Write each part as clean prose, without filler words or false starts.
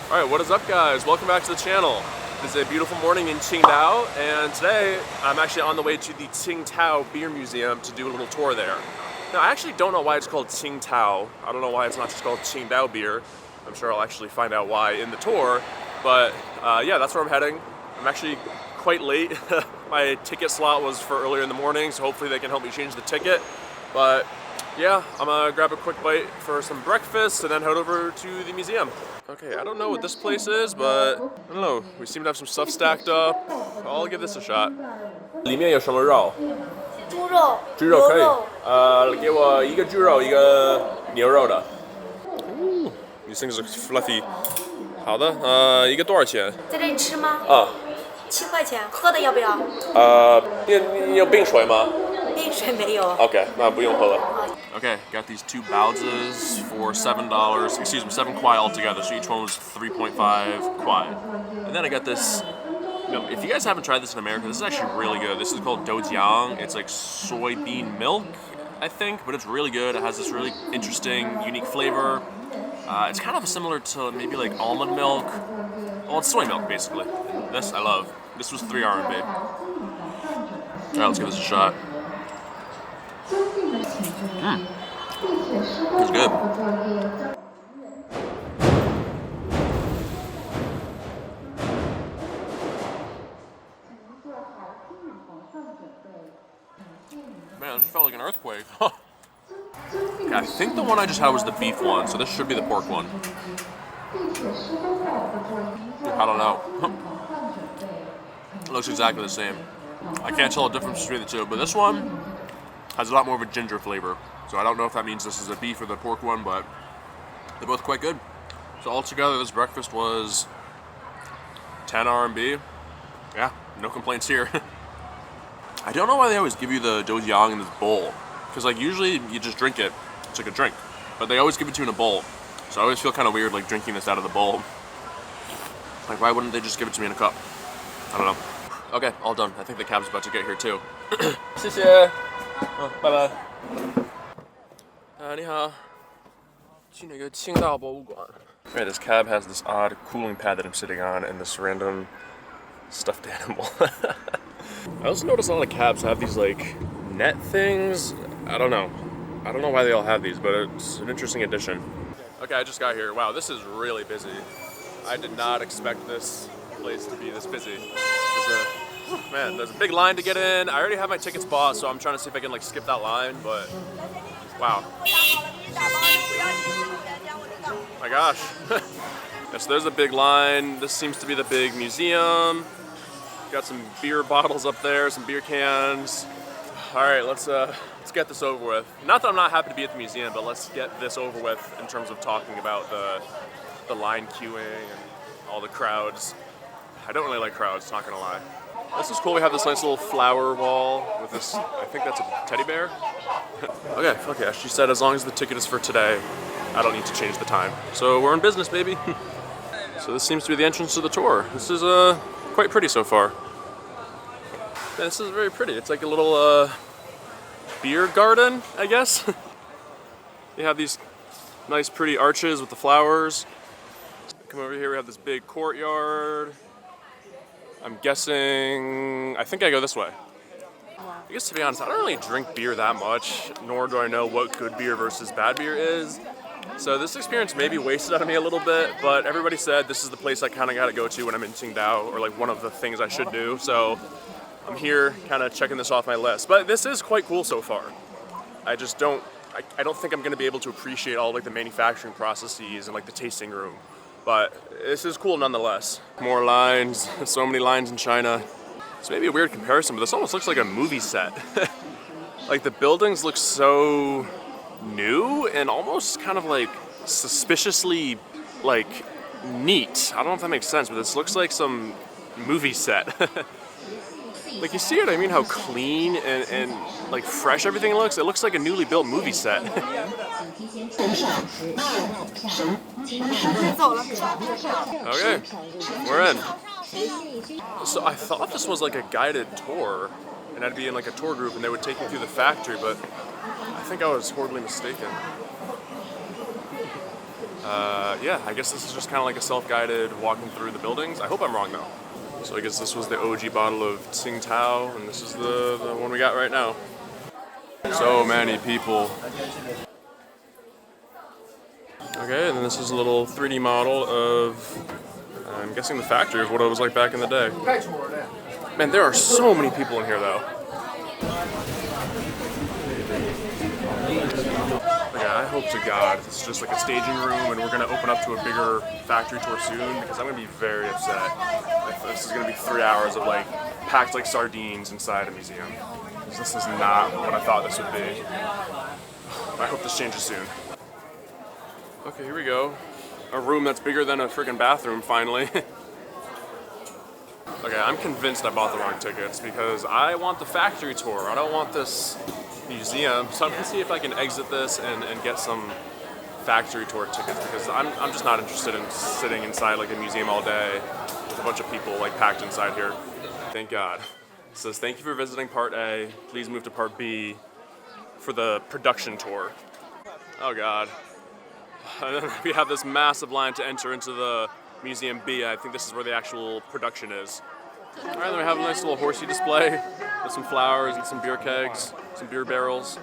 Alright, what is up guys? Welcome back to the channel. It's a beautiful morning in Qingdao, and today I'm actually on the way to the Tsingtao Beer Museum to do a little tour there. Now I actually don't know why it's called Tsingtao. I don't know why it's not just called Qingdao beer. I'm sure I'll actually find out why in the tour, but yeah, that's where I'm heading. I'm actually quite late. My ticket slot was for earlier in the morning, so hopefully they can help me change the ticket. But yeah, I'm gonna grab a quick bite for some breakfast and then head over to the museum. Okay, I don't know what this place is, but I don't know. We seem to have some stuff stacked up. I'll give this a shot. 里面有什么肉？猪肉、猪肉可以。牛肉。给我一个猪肉，一个牛肉的。Ooh, these things are fluffy. 好的，一个多少钱？在这里吃吗？啊。7块钱，喝的要不要？你有冰水吗？冰水没有。Okay, 那不用喝了。Okay, got these two baozas for $7, excuse me, 7 kwai altogether, so each one was 3.5 kwai. And then I got this, if you guys haven't tried this in America, this is actually really good. This is called doujiang. It's like soybean milk, I think, but it's really good. It has this really interesting, unique flavor. It's kind of similar to maybe like almond milk. Well, it's soy milk, basically. This I love. This was 3 RMB. Alright, let's give this a shot. It's good. Man, this felt like an earthquake. Okay, I think the one I just had was the beef one, so this should be the pork one. I don't know. It looks exactly the same. I can't tell the difference between the two, but this one has a lot more of a ginger flavor. So I don't know if that means this is the beef or the pork one, but they're both quite good. So altogether, this breakfast was 10 RMB. Yeah, no complaints here. I don't know why they always give you the doujiang in this bowl. Because like usually you just drink it, it's like a drink. But they always give it to you in a bowl. So I always feel kind of weird like drinking this out of the bowl. Like why wouldn't they just give it to me in a cup? I don't know. Okay, all done. I think the cab's about to get here too. 谢谢。拜拜。你好。去那个青岛博物馆。Okay, this cab has this odd cooling pad that I'm sitting on and this random stuffed animal. I also noticed a lot of cabs have these like net things. I don't know why they all have these, but it's an interesting addition. Okay, I just got here. Wow, this is really busy. I did not expect this place to be this busy. Man, there's a big line to get in. I already have my tickets bought, so I'm trying to see if I can like skip that line, but wow. My gosh. Yes, there's a big line. This seems to be the big museum. Got some beer bottles up there, some beer cans. All right, let's get this over with. Not that I'm not happy to be at the museum, but let's get this over with in terms of talking about the line queuing and all the crowds. I don't really like crowds, not gonna lie. This is cool. We have this nice little flower wall with this, I think that's a teddy bear. Okay, she said as long as the ticket is for today, I don't need to change the time. So we're in business, baby. So this seems to be the entrance to the tour. This is quite pretty so far. Yeah, this is very pretty. It's like a little beer garden, I guess. They have these nice pretty arches with the flowers. Come over here, we have this big courtyard. I'm guessing, I think I go this way. I guess to be honest, I don't really drink beer that much, nor do I know what good beer versus bad beer is. So this experience may be wasted on me a little bit, but everybody said this is the place I kind of got to go to when I'm in Qingdao, or like one of the things I should do. So I'm here kind of checking this off my list. But this is quite cool so far. I just don't think I'm going to be able to appreciate all like the manufacturing processes and like the tasting room. But this is cool nonetheless. More lines, so many lines in China. It's maybe a weird comparison, but this almost looks like a movie set. Like the buildings look so new and almost kind of like suspiciously like neat. I don't know if that makes sense, but this looks like some movie set. Like you see what I mean, how clean and like fresh everything looks? It looks like a newly built movie set. Okay, we're in. So I thought this was like a guided tour, and I'd be in like a tour group and they would take me through the factory, but I think I was horribly mistaken. Yeah, I guess this is just kind of like a self-guided walking through the buildings. I hope I'm wrong though. So I guess this was the OG bottle of Tsingtao, and this is the one we got right now. So many people. Okay, and then this is a little 3D model of, I'm guessing the factory of what it was like back in the day. Man, there are so many people in here though. Okay, I hope to God this is just like a staging room and we're gonna open up to a bigger factory tour soon, because I'm gonna be very upset if this is gonna be 3 hours of like packed like sardines inside a museum. This is not what I thought this would be. I hope this changes soon. Okay, here we go. A room that's bigger than a freaking bathroom, finally. Okay, I'm convinced I bought the wrong tickets because I want the factory tour. I don't want this museum. So I'm gonna see if I can exit this and get some factory tour tickets, because I'm just not interested in sitting inside like a museum all day with a bunch of people like packed inside here. Thank God. It says, thank you for visiting part A. Please move to part B for the production tour. Oh God. And then we have this massive line to enter into the Museum B. I think this is where the actual production is. All right, then we have a nice little horsey display with some flowers and some beer kegs, some beer barrels.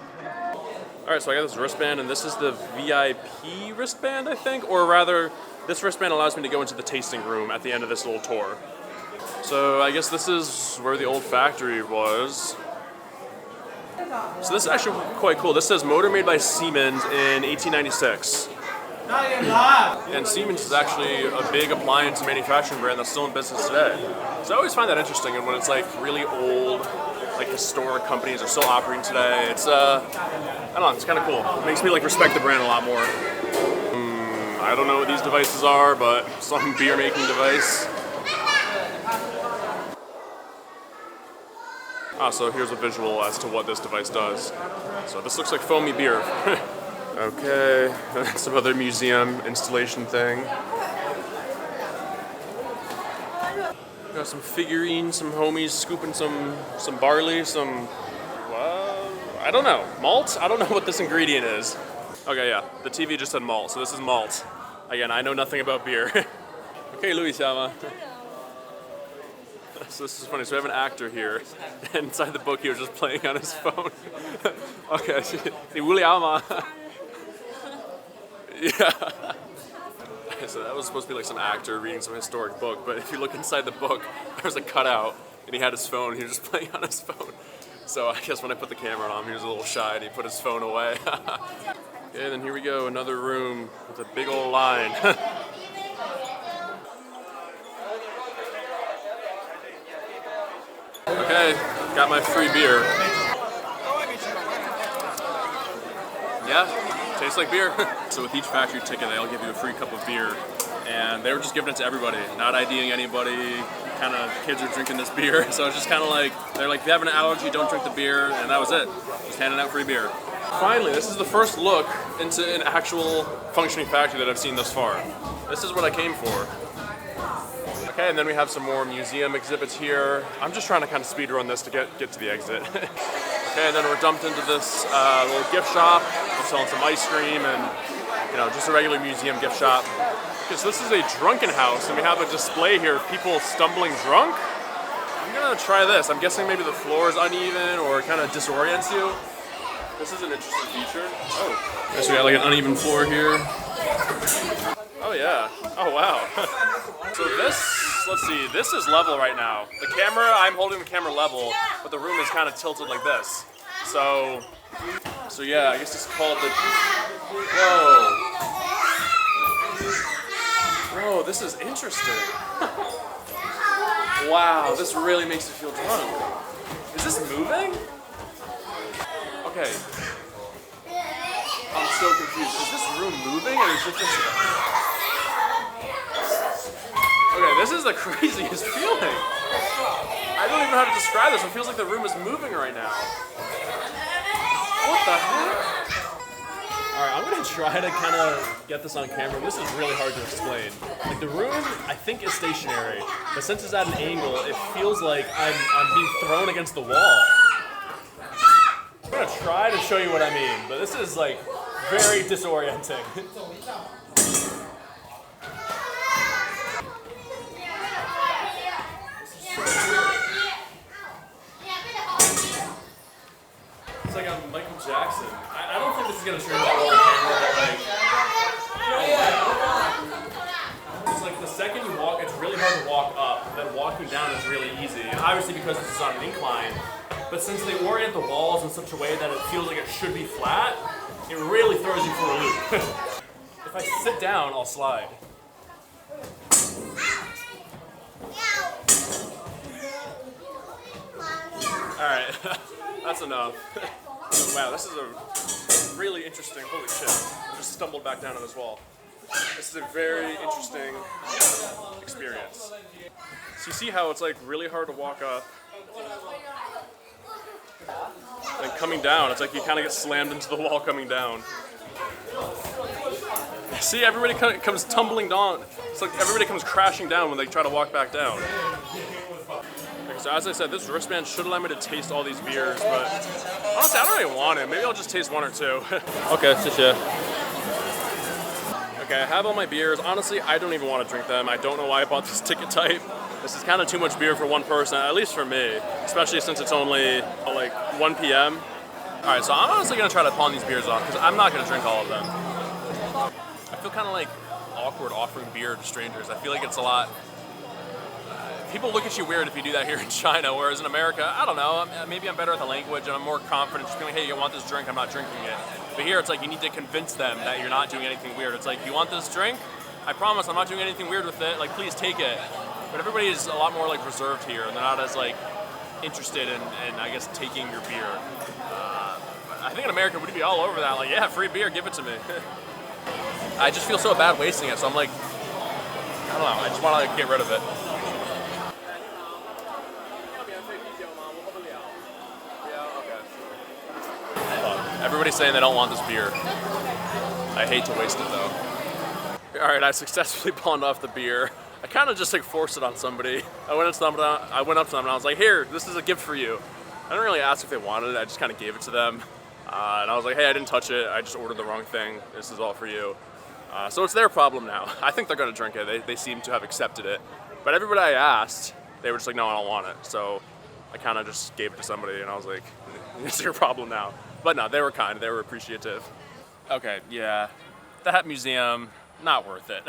All right, so I got this wristband, and this is the VIP wristband, I think, or rather, this wristband allows me to go into the tasting room at the end of this little tour. So I guess this is where the old factory was. So this is actually quite cool. This says motor made by Siemens in 1896. And Siemens is actually a big appliance manufacturing brand that's still in business today. So I always find that interesting, and when it's like really old, like historic companies are still operating today, it's I don't know, it's kind of cool. It makes me like respect the brand a lot more. I don't know what these devices are, but some beer making device. So here's a visual as to what this device does. So this looks like foamy beer. Okay, some other museum installation thing. Got some figurines, some homies scooping some barley, I don't know, malt? I don't know what this ingredient is. Okay, yeah, the TV just said malt, so this is malt. Again, I know nothing about beer. Okay, Louis-sama. So this is funny, so we have an actor here, and inside the book he was just playing on his phone. Okay, Louis-sama. Yeah. So that was supposed to be like some actor reading some historic book, but if you look inside the book, there's a cutout, and he had his phone, he was just playing on his phone. So I guess when I put the camera on him, he was a little shy, and he put his phone away. Okay, then here we go, another room with a big old line. Okay, got my free beer. Yeah, tastes like beer. So with each factory ticket, they'll give you a free cup of beer. And they were just giving it to everybody, not IDing anybody. Kind of kids are drinking this beer. So it's just kind of like, they're like, if you have an allergy, don't drink the beer. And that was it. Just handing out free beer. Finally, this is the first look into an actual functioning factory that I've seen thus far. This is what I came for. Okay, and then we have some more museum exhibits here. I'm just trying to kind of speed run this to get to the exit. Okay, and then we're dumped into this little gift shop. We're selling some ice cream and, you know, just a regular museum gift shop. Okay, so this is a Drunken house, and we have a display here of people stumbling drunk. I'm gonna try this. I'm guessing maybe the floor is uneven or kind of disorients you. This is an interesting feature. Oh, okay, so we got like an uneven floor here. Oh yeah, oh wow. So this, let's see, this is level right now. The camera, I'm holding the camera level, but the room is kind of tilted like this. So yeah, I guess it's called the, whoa, this is interesting. Wow, this really makes me feel drunk. Is this moving? Okay. I'm so confused. Is this room moving or is it just... Okay, this is the craziest feeling. I don't even know how to describe this. It feels like the room is moving right now. What the heck? Alright, I'm gonna try to kind of get this on camera. This is really hard to explain. Like, the room, I think, is stationary, but since it's at an angle, it feels like I'm being thrown against the wall. I'm gonna try to show you what I mean, but this is like very disorienting. really hard to walk up, then walking down is really easy. And obviously because this is on an incline, but since they orient the walls in such a way that it feels like it should be flat, it really throws you for a loop. If I sit down, I'll slide. Alright, that's enough. Wow, this is a really interesting, holy shit. I just stumbled back down on this wall. This is a very interesting experience. So you see how it's like really hard to walk up. And coming down, it's like you kind of get slammed into the wall coming down. See, everybody comes tumbling down. It's like everybody comes crashing down when they try to walk back down. Okay, so as I said, this wristband should allow me to taste all these beers, but honestly, I don't really want it. Maybe I'll just taste one or two. Okay, Okay, I have all my beers. Honestly, I don't even want to drink them. I don't know why I bought this ticket type. This is kind of too much beer for one person, at least for me, especially since it's only like 1 p.m. All right, so I'm honestly gonna try to pawn these beers off because I'm not gonna drink all of them. I feel kind of like awkward offering beer to strangers. I feel like it's a lot. People look at you weird if you do that here in China, whereas in America, I don't know, maybe I'm better at the language and I'm more confident just being like, hey, you want this drink? I'm not drinking it. But here it's like you need to convince them that you're not doing anything weird. It's like, you want this drink? I promise I'm not doing anything weird with it. Like, please take it. But everybody is a lot more like reserved here and they're not as like interested in I guess, taking your beer. I think in America we'd be all over that. Like, yeah, free beer, give it to me. I just feel so bad wasting it. So I'm like, I don't know, I just want to like, get rid of it. Everybody's saying they don't want this beer. I hate to waste it though. All right, I successfully pawned off the beer. I kind of just like forced it on somebody. I went up to them and I was like, here, this is a gift for you. I didn't really ask if they wanted it, I just kind of gave it to them. And I was like, hey, I didn't touch it, I just ordered the wrong thing. This is all for you. So it's their problem now. I think they're gonna drink it. They seem to have accepted it. But everybody I asked, they were just like, no, I don't want it. So I kind of just gave it to somebody and I was like, it's your problem now. But no, they were kind, they were appreciative. Okay, yeah, that museum, not worth it.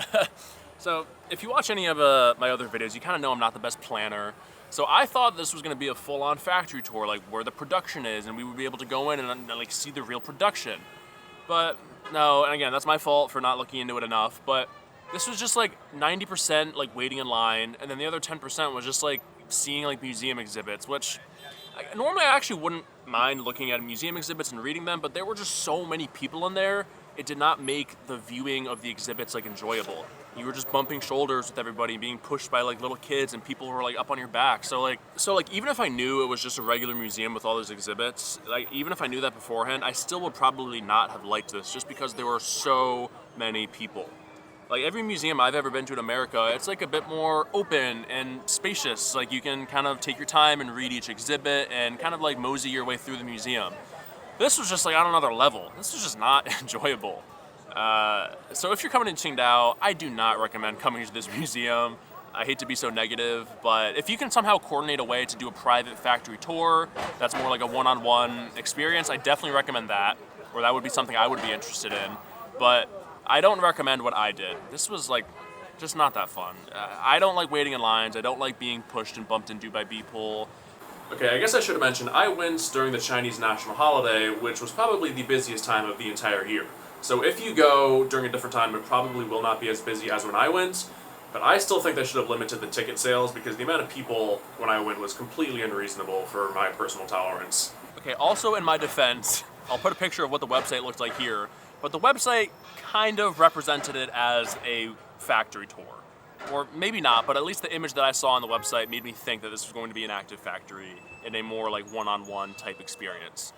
So if you watch any of my other videos, you kind of know I'm not the best planner. So I thought this was gonna be a full-on factory tour, like where the production is, and we would be able to go in and like see the real production. But no, and again, that's my fault for not looking into it enough, but this was just like 90% like waiting in line, and then the other 10% was just like seeing like museum exhibits, which normally I actually wouldn't mind looking at museum exhibits and reading them, but there were just so many people in there, it did not make the viewing of the exhibits like enjoyable. You were just bumping shoulders with everybody, being pushed by like little kids and people who were like up on your back. So like even if I knew it was just a regular museum with all those exhibits, like even if I knew that beforehand, I still would probably not have liked this just because there were so many people. Like every museum I've ever been to in America, it's like a bit more open and spacious. Like you can kind of take your time and read each exhibit and kind of like mosey your way through the museum. This was just like on another level. This was just not enjoyable. So if you're coming to Qingdao, I do not recommend coming to this museum. I hate to be so negative, but if you can somehow coordinate a way to do a private factory tour that's more like a one-on-one experience, I definitely recommend that, or that would be something I would be interested in. But I don't recommend what I did. This was like just not that fun. I don't like waiting in lines. I don't like being pushed and bumped into by people. Okay, I guess I should have mentioned I went during the Chinese national holiday, which was probably the busiest time of the entire year. So if you go during a different time, it probably will not be as busy as when I went, but I still think they should have limited the ticket sales because the amount of people when I went was completely unreasonable for my personal tolerance. Okay, also in my defense, I'll put a picture of what the website looked like here, but the website kind of represented it as a factory tour. Or maybe not, but at least the image that I saw on the website made me think that this was going to be an active factory in a more like one-on-one type experience.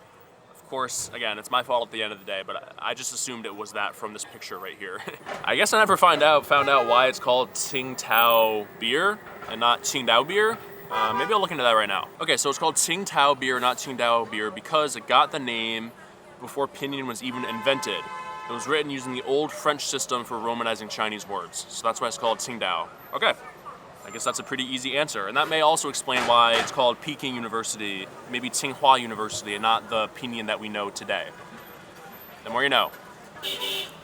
Of course, again, it's my fault at the end of the day, but I just assumed it was that from this picture right here. I guess I never found out why it's called Tsingtao beer and not Qingdao beer. Maybe I'll look into that right now. Okay, so it's called Tsingtao beer, not Qingdao beer, because it got the name before pinyin was even invented. It was written using the old French system for romanizing Chinese words, so that's why it's called Qingdao. Okay, I guess that's a pretty easy answer, and that may also explain why it's called Peking University, maybe Tsinghua University, and not the pinyin that we know today. The more you know.